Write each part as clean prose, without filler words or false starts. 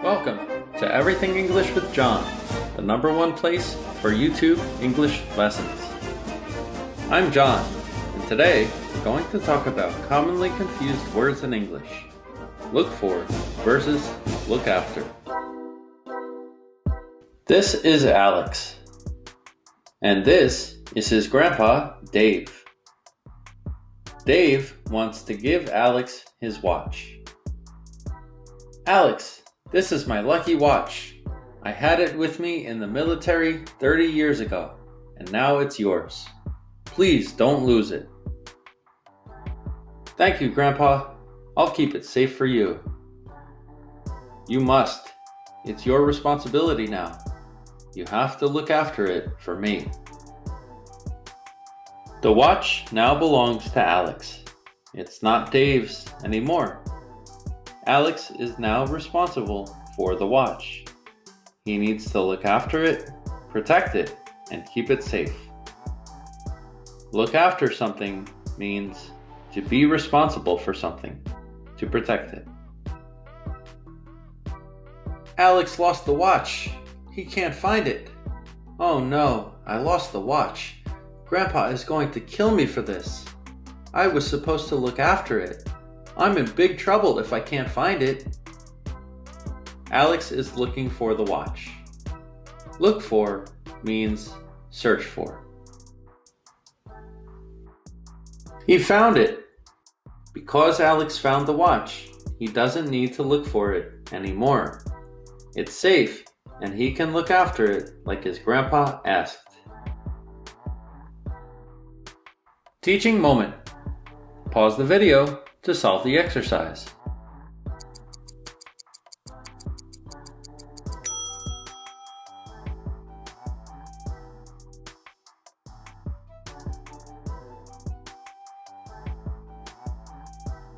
Welcome to Everything English with John, the #1 place for YouTube English lessons. I'm John, and today we're going to talk about commonly confused words in English. Look for versus look after. This is Alex, and this is his grandpa, Dave. Dave wants to give Alex his watch. Alex, this is my lucky watch. I had it with me in the military 30 years ago, and now it's yours. Please don't lose it. Thank you, Grandpa. I'll keep it safe for you. You must. It's your responsibility now. You have to look after it for me. The watch now belongs to Alex. It's not Dave's anymore. Alex is now responsible for the watch. He needs to look after it, protect it, and keep it safe. Look after something means to be responsible for something, to protect it. Alex lost the watch. He can't find it. Oh no, I lost the watch. Grandpa is going to kill me for this. I was supposed to look after it. I'm in big trouble if I can't find it. Alex is looking for the watch. Look for means search for. He found it. Because Alex found the watch, he doesn't need to look for it anymore. It's safe, and he can look after it like his grandpa asked. Teaching moment. Pause the video to solve the exercise.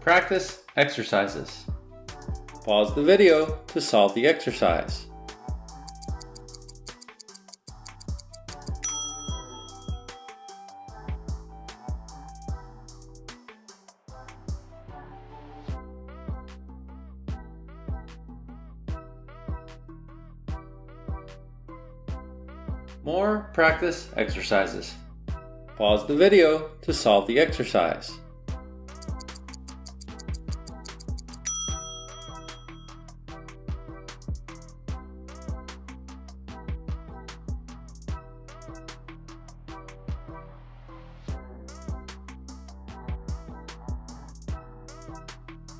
Practice exercises. Pause the video to solve the exercise. More practice exercises. Pause the video to solve the exercise.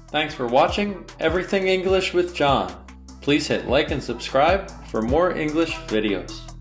Thanks for watching Everything English with John. Please hit like and subscribe for more English videos.